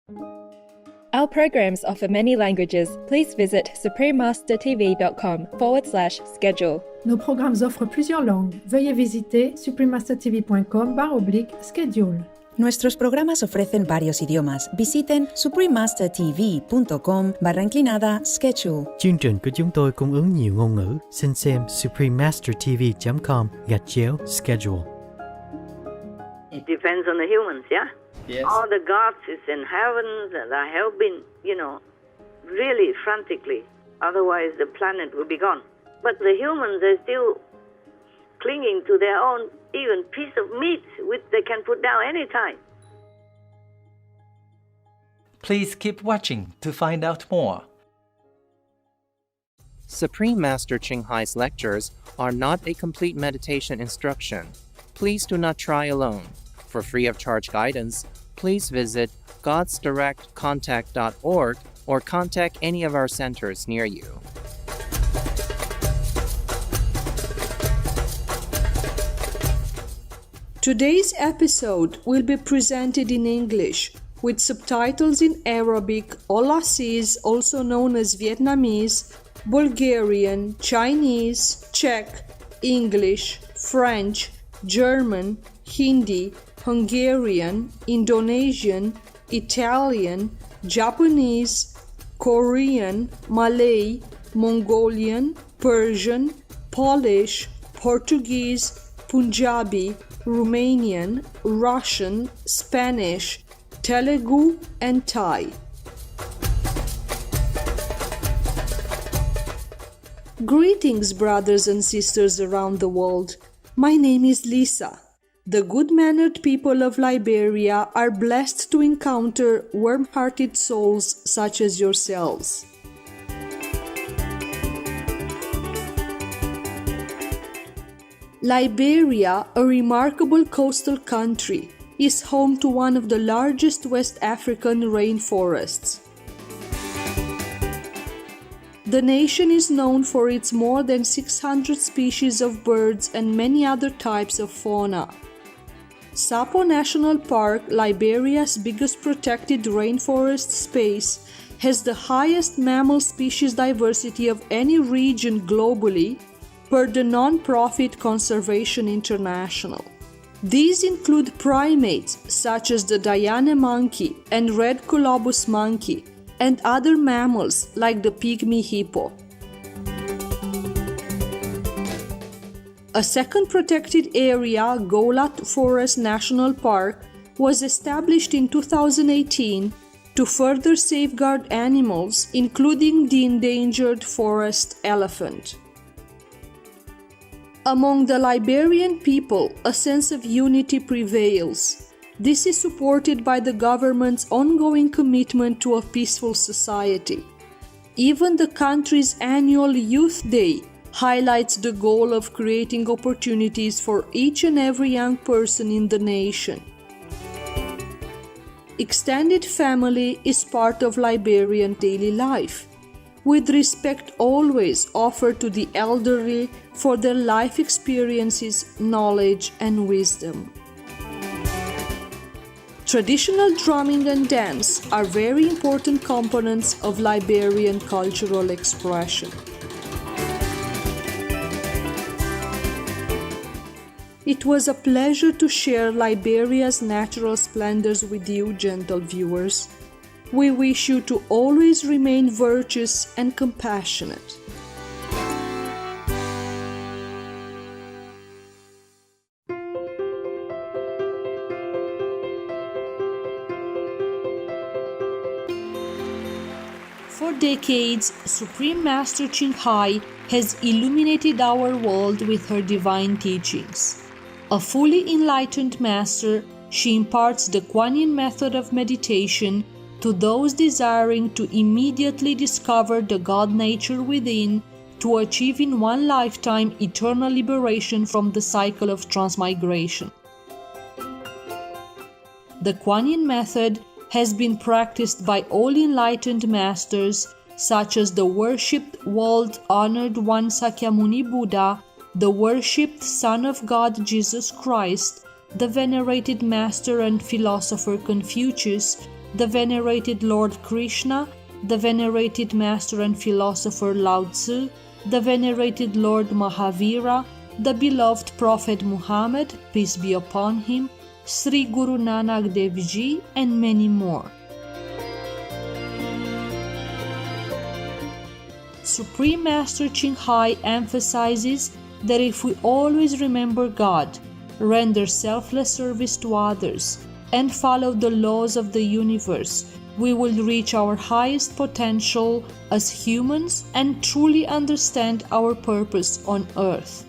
Our programs offer many languages. Please visit suprememastertv.com/schedule. Nos programmes offrent plusieurs langues. Veuillez visiter suprememastertv.com/schedule. Nuestros programas ofrecen varios idiomas. Visiten suprememastertv.com/schedule. Chương trình của chúng tôi cung ứng nhiều ngôn ngữ. Xin xem suprememastertv.com/schedule. It depends on the humans, yeah? Yes. All the gods in heavens that are helping, really frantically. Otherwise, the planet will be gone. But the humans are still clinging to their own even piece of meat, which they can put down anytime. Please keep watching to find out more. Supreme Master Ching Hai's lectures are not a complete meditation instruction. Please do not try alone. For free of charge guidance, please visit godsdirectcontact.org or contact any of our centers near you. Today's episode will be presented in English with subtitles in Arabic, Aulasese, also known as Vietnamese, Bulgarian, Chinese, Czech, English, French, German, Hindi, Hungarian, Indonesian, Italian, Japanese, Korean, Malay, Mongolian, Persian, Polish, Portuguese, Punjabi, Romanian, Russian, Spanish, Telugu, and Thai. Greetings, brothers and sisters around the world. My name is Lisa. The good-mannered people of Liberia are blessed to encounter warm-hearted souls such as yourselves. Liberia, a remarkable coastal country, is home to one of the largest West African rainforests. The nation is known for its more than 600 species of birds and many other types of fauna. Sapo National Park, Liberia's biggest protected rainforest space, has the highest mammal species diversity of any region globally, per the non-profit Conservation International. These include primates such as the Diana monkey and red colobus monkey, and other mammals like the pygmy hippo. A second protected area, Goulat Forest National Park, was established in 2018 to further safeguard animals, including the endangered forest elephant. Among the Liberian people, a sense of unity prevails. This is supported by the government's ongoing commitment to a peaceful society. Even the country's annual Youth Day highlights the goal of creating opportunities for each and every young person in the nation. Extended family is part of Liberian daily life, with respect always offered to the elderly for their life experiences, knowledge, and wisdom. Traditional drumming and dance are very important components of Liberian cultural expression. It was a pleasure to share Liberia's natural splendors with you, gentle viewers. We wish you to always remain virtuous and compassionate. For decades, Supreme Master Ching Hai has illuminated our world with her divine teachings. A fully enlightened master, she imparts the Kuan Yin method of meditation to those desiring to immediately discover the God nature within, to achieve in one lifetime eternal liberation from the cycle of transmigration. The Kuan Yin method has been practiced by all enlightened masters such as the worshipped world-honored one Sakyamuni Buddha, the worshipped Son of God Jesus Christ, the venerated master and philosopher Confucius, the venerated Lord Krishna, the venerated master and philosopher Lao Tzu, the venerated Lord Mahavira, the beloved Prophet Muhammad, peace be upon him, Sri Guru Nanak Dev Ji, and many more. Supreme Master Ching Hai emphasizes that if we always remember God, render selfless service to others, and follow the laws of the universe, we will reach our highest potential as humans and truly understand our purpose on earth.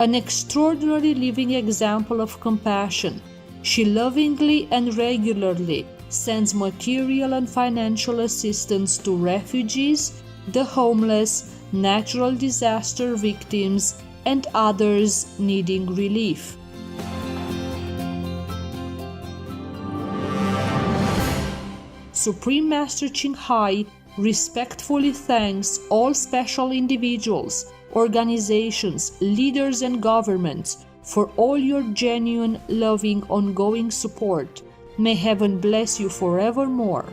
An extraordinary living example of compassion, she lovingly and regularly sends material and financial assistance to refugees, the homeless, natural disaster victims, and others needing relief. Supreme Master Ching Hai respectfully thanks all special individuals, organizations, leaders, and governments for all your genuine, loving, ongoing support. May heaven bless you forevermore.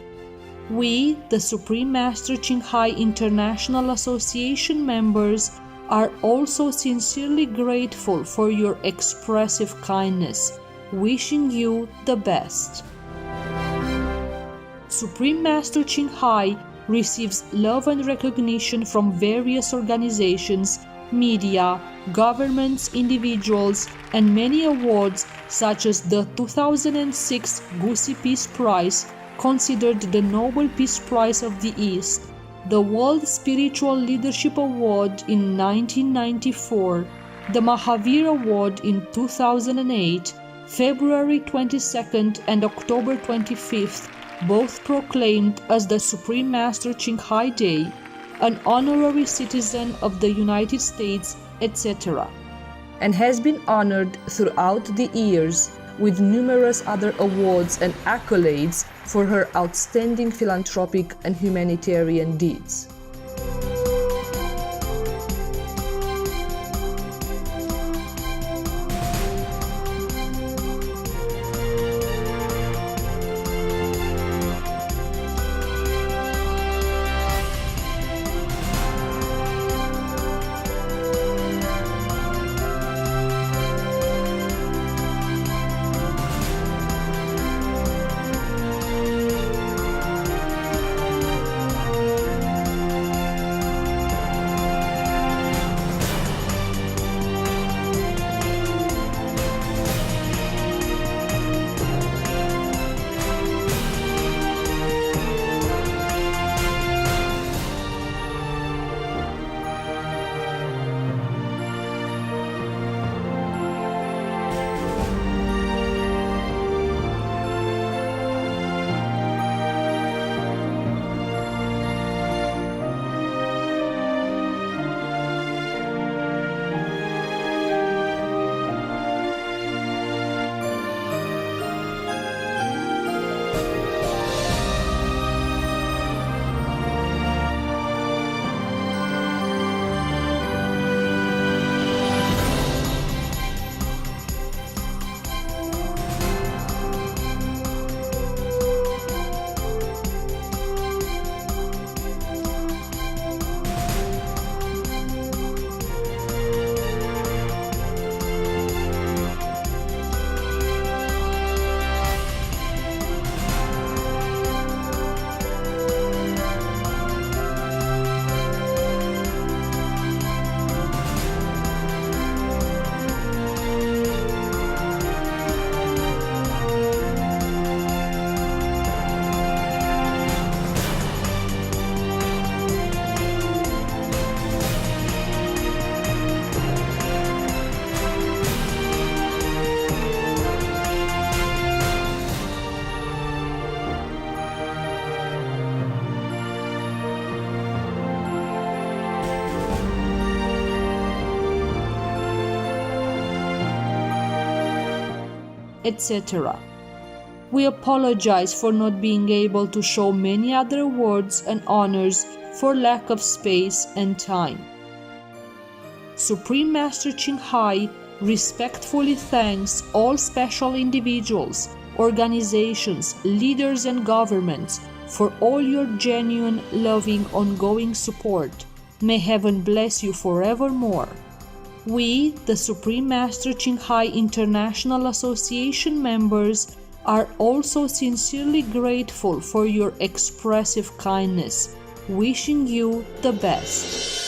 We, the Supreme Master Ching Hai International Association members, are also sincerely grateful for your expressive kindness, wishing you the best. Supreme Master Ching Hai receives love and recognition from various organizations, media, governments, individuals, and many awards such as the 2006 Gusi Peace Prize, considered the Nobel Peace Prize of the East, the World Spiritual Leadership Award in 1994, the Mahavir Award in 2008, February 22nd and October 25th, both proclaimed as the Supreme Master Ching Hai Day, an honorary citizen of the United States, etc., and has been honored throughout the years with numerous other awards and accolades for her outstanding philanthropic and humanitarian deeds. etc. We apologize for not being able to show many other awards and honors for lack of space and time. Supreme Master Ching Hai respectfully thanks all special individuals, organizations, leaders, and governments for all your genuine, loving, ongoing support. May heaven bless you forevermore. We, the Supreme Master Ching Hai International Association members, are also sincerely grateful for your expressive kindness, wishing you the best.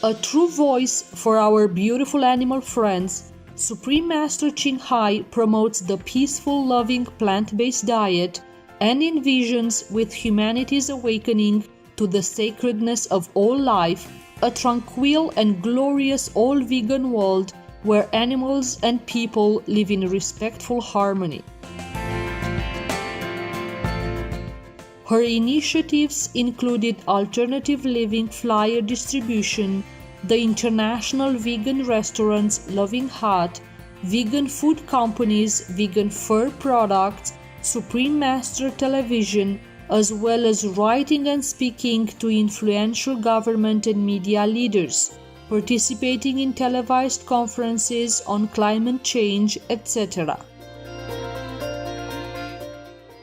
A true voice for our beautiful animal friends, Supreme Master Ching Hai promotes the peaceful, loving plant-based diet and envisions, with humanity's awakening to the sacredness of all life, a tranquil and glorious all-vegan world where animals and people live in respectful harmony. Her initiatives included alternative living flyer distribution, the international vegan restaurants Loving Heart, vegan food companies, vegan fur products, Supreme Master Television, as well as writing and speaking to influential government and media leaders, participating in televised conferences on climate change, etc.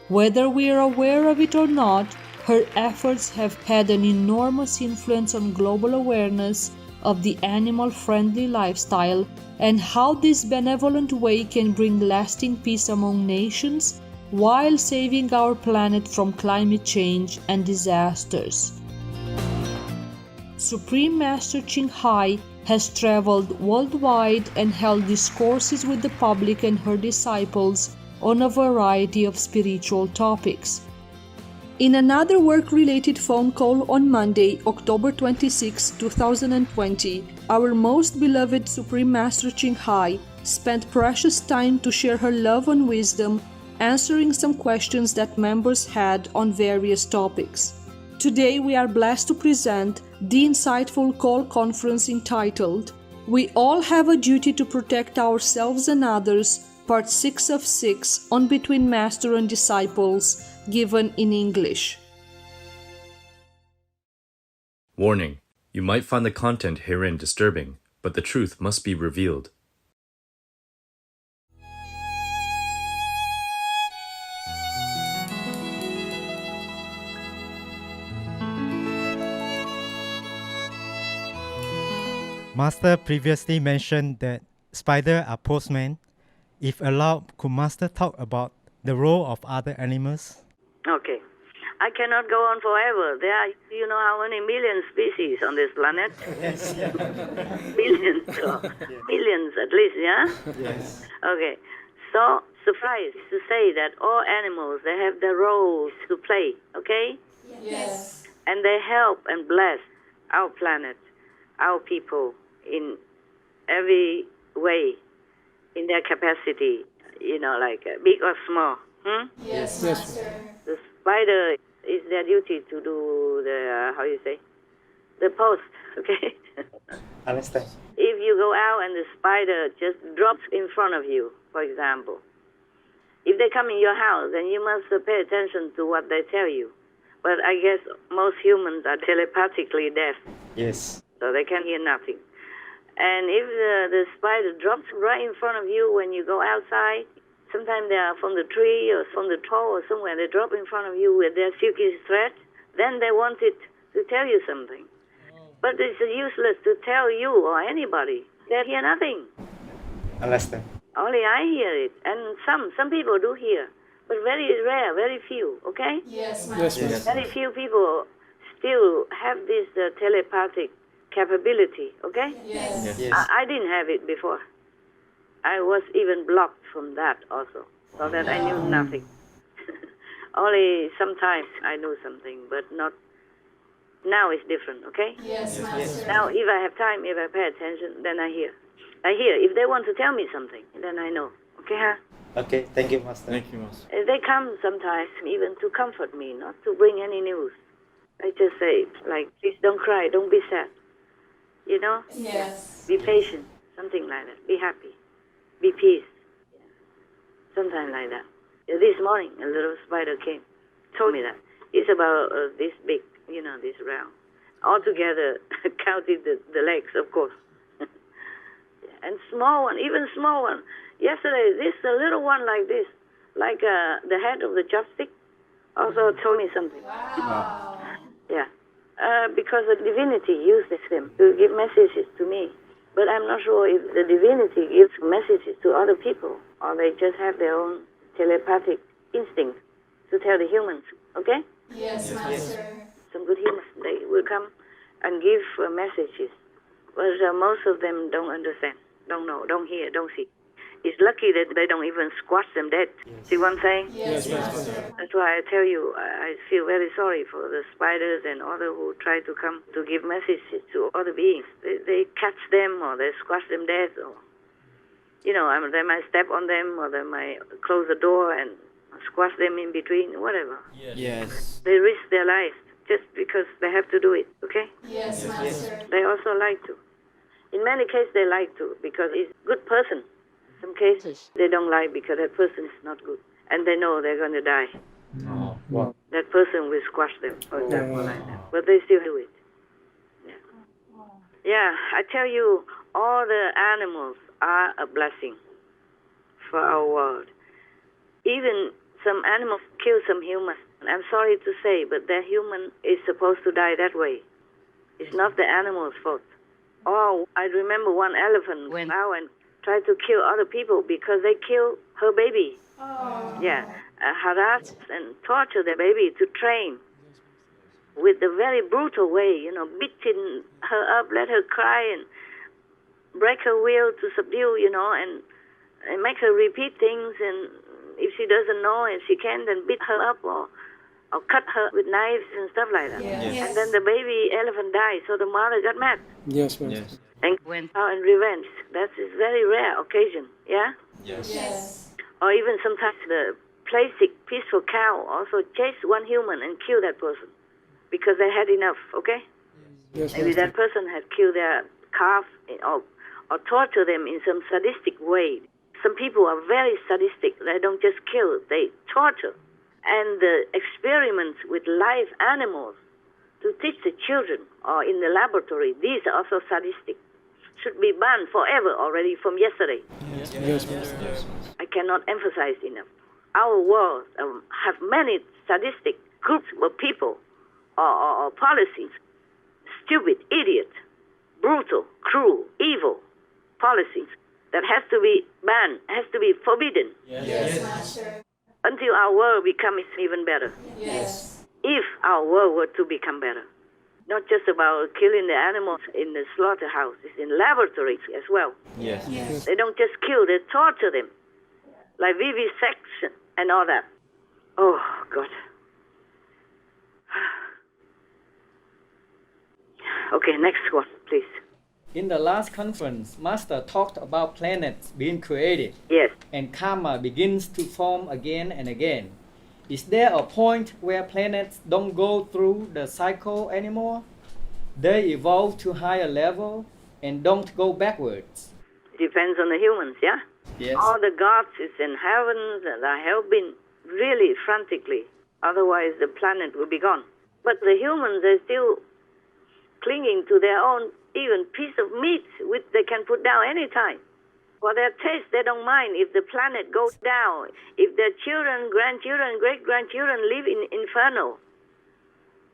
Whether we are aware of it or not, her efforts have had an enormous influence on global awareness of the animal-friendly lifestyle and how this benevolent way can bring lasting peace among nations while saving our planet from climate change and disasters. Supreme Master Ching Hai has traveled worldwide and held discourses with the public and her disciples on a variety of spiritual topics. In another work-related phone call on Monday, October 26, 2020, our most beloved Supreme Master Ching Hai spent precious time to share her love and wisdom, answering some questions that members had on various topics. Today we are blessed to present the insightful call conference entitled "We All Have a Duty to Protect Ourselves and Others," Part 6 of 6 on Between Master and Disciples, given in English. Warning: you might find the content herein disturbing, but the truth must be revealed. Master previously mentioned that spiders are postmen. If allowed, could Master talk about the role of other animals? Okay. I cannot go on forever. There are, you know how many million species on this planet? Yes. Billions, or millions at least, yeah? Yes. Okay. So, suffice to say that all animals, they have their roles to play, okay? Yes. And they help and bless our planet, our people, in every way, in their capacity, you know, like big or small. Yes, Master. The spider, it's their duty to do the, how you say, the post, okay? Understand. If you go out and the spider just drops in front of you, for example, if they come in your house, then you must pay attention to what they tell you. But I guess most humans are telepathically deaf. Yes. So they can hear nothing. And if the spider drops right in front of you when you go outside, sometimes they are from the tree or from the toe or somewhere, they drop in front of you with their silky thread, then they want it to tell you something. But it's useless to tell you or anybody. They hear nothing. Understand. Only I hear it. And some people do hear, but very rare, very few, okay? Yes, Master. Yes. Very few people still have this telepathic capability, okay? Yes. Yes. I didn't have it before. I was even blocked from that also, so that I knew nothing. Only sometimes I knew something, but not. Now it's different, okay? Yes, Master. Now if I have time, if I pay attention, then I hear. I hear. If they want to tell me something, then I know. Okay, huh? Okay, thank you, Master. Thank you, Master. They come sometimes even to comfort me, not to bring any news. I just say, like, please don't cry, don't be sad. You know? Yes. Be patient, something like that. Be happy. Be peace. Something like that. This morning, a little spider came, told me that. It's about this big, you know, this round. Altogether, counted the legs, of course. Yeah. and small one, even small one. Yesterday, this a little one like this, like the head of the chopstick, also told me something. Wow. Yeah, because the divinity uses them to give messages to me. But I'm not sure if the divinity gives messages to other people, or they just have their own telepathic instinct to tell the humans, okay? Yes, Master. Some good humans, they will come and give messages. But most of them don't understand, don't know, don't hear, don't see. It's lucky that they don't even squash them dead. See what I'm saying? Yes, Master. That's why I tell you, I feel very sorry for the spiders and others who try to come to give messages to other beings. They catch them or they squash them dead, or, you know, they might step on them or they might close the door and squash them in between, whatever. Yes. They risk their lives just because they have to do it, okay? Yes, Master. They also like to. In many cases, they like to because it's a good person. Some cases, they don't like because that person is not good. And they know they're going to die. Oh, wow. That person will squash them, for example, like that. But they still do it. Yeah, I tell you, all the animals are a blessing for our world. Even some animals kill some humans. I'm sorry to say, but that human is supposed to die that way. It's not the animal's fault. Oh, I remember one elephant went out and tried to kill other people because they killed her baby. Oh. Yeah, harass and torture the baby to train with a very brutal way, you know, beating her up, let her cry and break her will to subdue, you know, and make her repeat things, and if she doesn't know and she can, then beat her up or cut her with knives and stuff like that. Yes. And then the baby elephant died, so the mother got mad. Yes, Master. Yes. And went out in revenge. That's a very rare occasion, yeah? Yes. Yes. Or even sometimes the playsick, peaceful cow also chased one human and killed that person because they had enough, okay? Yes, Maybe Master. that person had killed their calf or torture them in some sadistic way. Some people are very sadistic. They don't just kill, they torture. And the experiments with live animals to teach the children or in the laboratory, these are also sadistic. Should be banned forever already from yesterday. Yes, yes, Master. Yes. I cannot emphasize enough. Our world have many sadistic groups of people or policies. Stupid, idiot, brutal, cruel, evil policies that has to be banned, has to be forbidden. Yes, Master. Until our world becomes even better. Yes. If our world were to become better. Not just about killing the animals in the slaughterhouse, it's in laboratories as well. Yes. Yes. They don't just kill, they torture them. Like vivisection and all that. Oh, God. Okay, next one, please. In the last conference, Master talked about planets being created. Yes. And karma begins to form again and again. Is there a point where planets don't go through the cycle anymore? They evolve to higher level and don't go backwards. Depends on the humans, yeah? Yes. All the gods is in heaven that are helping really frantically. Otherwise, the planet will be gone. But the humans are still clinging to their own even piece of meat, which they can put down any time. For their taste, they don't mind if the planet goes down, if their children, grandchildren, great-grandchildren live in inferno.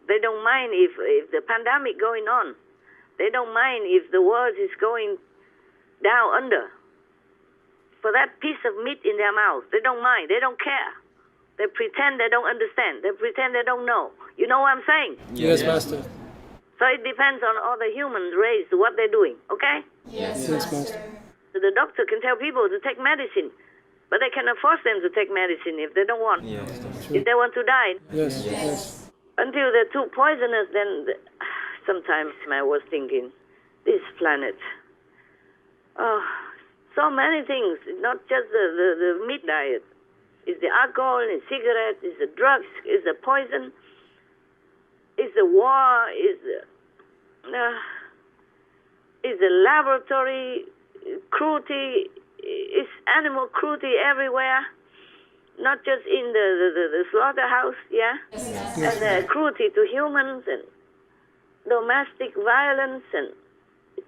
They don't mind if the pandemic going on. They don't mind if the world is going down under. For that piece of meat in their mouth, they don't mind, they don't care. They pretend they don't understand, they pretend they don't know. You know what I'm saying? Yes, Master. So it depends on all the human race, what they're doing, okay? Yes, Master. So the doctor can tell people to take medicine, but they cannot force them to take medicine if they don't want. Yes, that's if they want to die. Yes, yes. Until they're too poisonous, then sometimes I was thinking, this planet, oh, so many things, not just the meat diet. It's the alcohol, it's cigarettes, it's the drugs, it's the poison, it's the war, it's the laboratory cruelty, it's animal cruelty everywhere, not just in the slaughterhouse, yeah? Yes. And the cruelty to humans and domestic violence and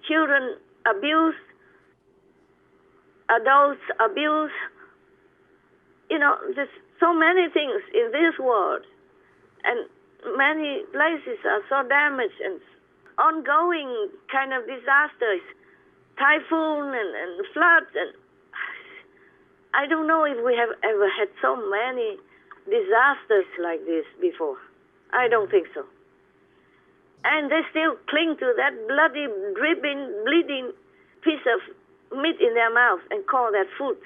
children abuse. adults abuse. There's so many things in this world, and many places are so damaged and ongoing kind of disasters, typhoon and floods, and I don't know if we have ever had so many disasters like this before. I don't think so. And they still cling to that bloody, dripping, bleeding piece of meat in their mouth and call that food.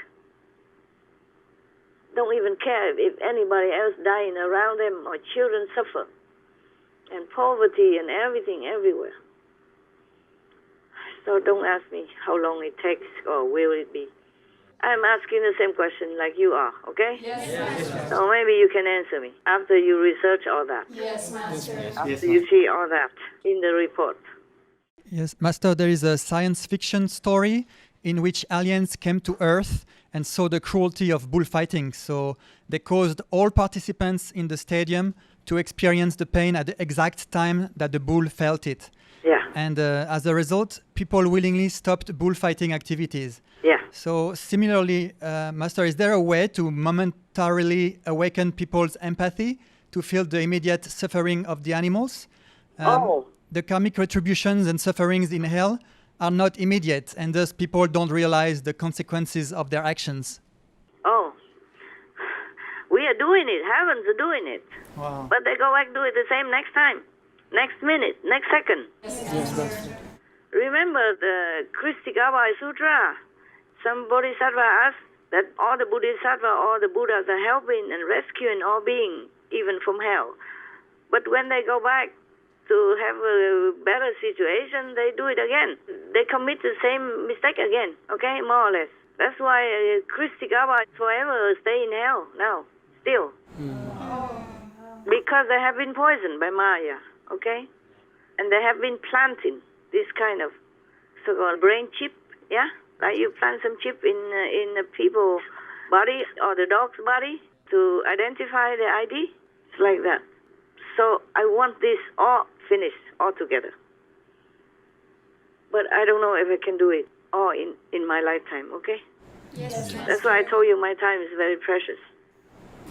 Don't even care if anybody else dying around them or children suffer. And poverty and everything everywhere. So don't ask me how long it takes or will it be. I'm asking the same question like you are, okay? Yes. So maybe you can answer me after you research all that. Yes, Master. After you see all that in the report. Yes, Master, there is a science fiction story in which aliens came to Earth and saw the cruelty of bullfighting. So they caused all participants in the stadium to experience the pain at the exact time that the bull felt it. Yeah. And as a result, people willingly stopped bullfighting activities. Yeah. So similarly, Master, is there a way to momentarily awaken people's empathy to feel the immediate suffering of the animals? The karmic retributions and sufferings in hell are not immediate, and thus people don't realize the consequences of their actions. Oh. We are doing it. Heavens are doing it. Wow. But they go back do it the same next time, next minute, next second. Yes, Master. Remember the Kristigawai Sutra? Some bodhisattva asked that all the bodhisattva, all the Buddhas are helping and rescuing all beings, even from hell. But when they go back to have a better situation, they do it again. They commit the same mistake again, okay, more or less. That's why Kristigawai forever stay in hell now, still. Because they have been poisoned by Maya, okay? And they have been planting this kind of so-called brain chip, yeah? Like you plant some chip in the people's body or the dog's body to identify the ID. It's like that. So I want this all finished altogether. But I don't know if I can do it all in my lifetime, okay? Yes. That's why I told you my time is very precious.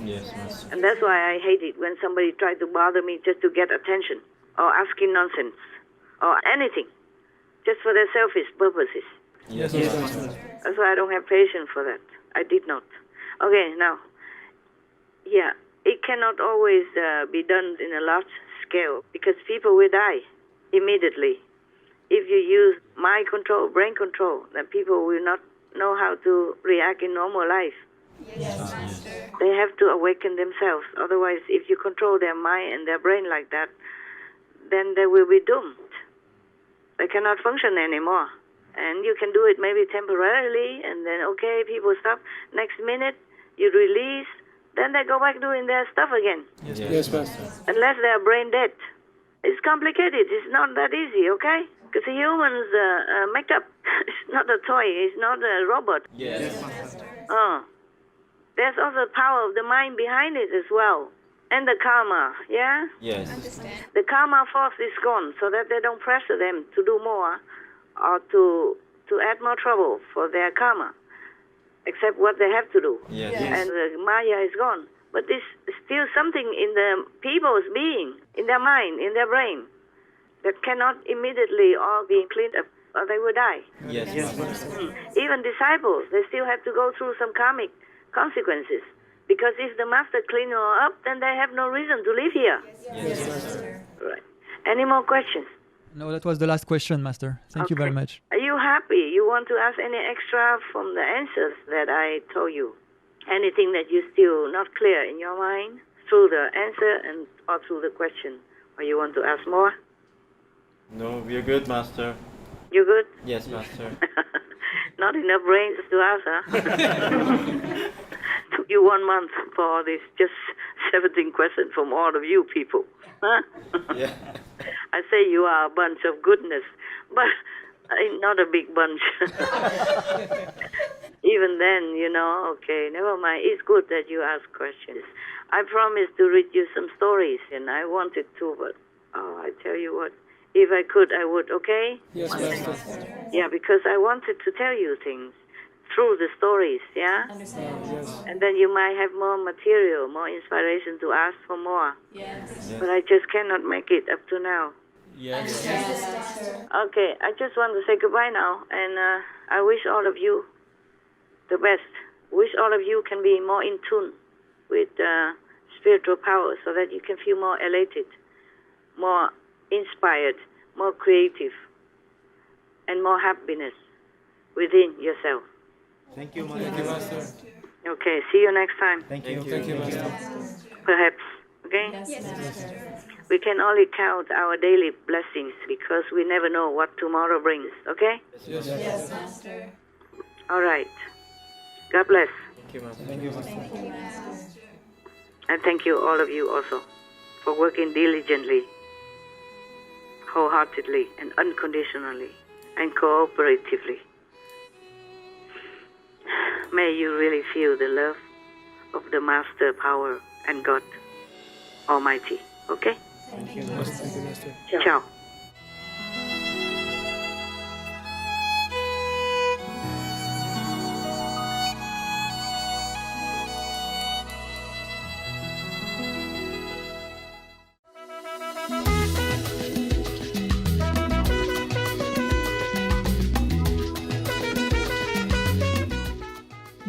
Yes, Master. And that's why I hate it when somebody tries to bother me just to get attention or asking nonsense or anything just for their selfish purposes. Yes, Master. That's why I don't have patience for that. I did not. Okay, now, yeah, it cannot always be done in a large scale because people will die immediately. If you use mind control, brain control, then people will not know how to react in normal life. Yes, Master. They have to awaken themselves. Otherwise, if you control their mind and their brain like that, then they will be doomed. They cannot function anymore. And you can do it maybe temporarily, and then, okay, people stop. Next minute, you release. Then they go back doing their stuff again. Yes, Master. Unless they are brain dead. It's complicated. It's not that easy, okay? Because humans make up. It's not a toy. It's not a robot. Yes. There's also the power of the mind behind it as well. And the karma, yeah? Yes. The karma force is gone so that they don't pressure them to do more or to add more trouble for their karma, except what they have to do. Yes. And the Maya is gone. But there's still something in the people's being, in their mind, in their brain, that cannot immediately all be cleaned up or they will die. Yes. Even disciples, they still have to go through some karmic consequences. Because if the master clean you up, then they have no reason to live here. Yes, Master. Right. Any more questions? No, that was the last question, Master. Thank you very much. Are you happy? You want to ask any extra from the answers that I told you? Anything that you still not clear in your mind through the answer and or through the question? Or you want to ask more? No, we are good, Master. You good? Yes, Master. Not enough brains to ask, huh? Took you 1 month for all this, just 17 questions from all of you people. Huh? Yeah. I say you are a bunch of goodness, but not a big bunch. Even then, okay, never mind. It's good that you ask questions. I promised to read you some stories, and I wanted to, but I tell you what, if I could, I would, okay? Yes, Master. Yeah, because I wanted to tell you things. through the stories, yeah? Yes. And then you might have more material, more inspiration to ask for more. Yes. But I just cannot make it up to now. Yes. Okay, I just want to say goodbye now, and I wish all of you the best. Wish all of you can be more in tune with spiritual power so that you can feel more elated, more inspired, more creative, and more happiness within yourself. Thank you, Master. Okay, see you next time. Thank you. Thank you, Master. Perhaps, okay? We can only count our daily blessings because we never know what tomorrow brings, okay? Yes. Master. All right. God bless. Thank you, Master. And thank you, all of you also, for working diligently, wholeheartedly, and unconditionally, and cooperatively. May you really feel the love of the Master Power and God Almighty. Okay? Thank you, Master. Ciao.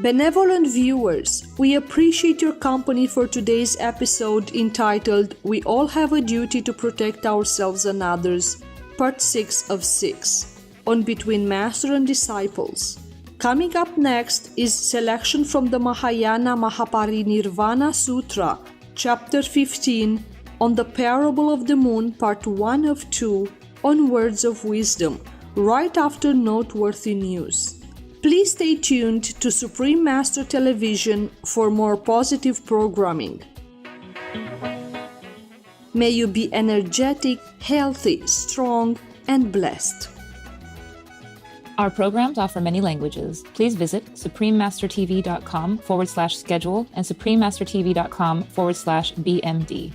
Benevolent viewers, we appreciate your company for today's episode entitled We All Have a Duty to Protect Ourselves and Others, Part 6 of 6, on Between Master and Disciples. Coming up next is selection from the Mahayana Mahaparinirvana Sutra, Chapter 15, on the Parable of the Moon, Part 1 of 2, on Words of Wisdom, right after noteworthy news. Please stay tuned to Supreme Master Television for more positive programming. May you be energetic, healthy, strong, and blessed. Our programs offer many languages. Please visit suprememastertv.com/schedule and suprememastertv.com/BMD.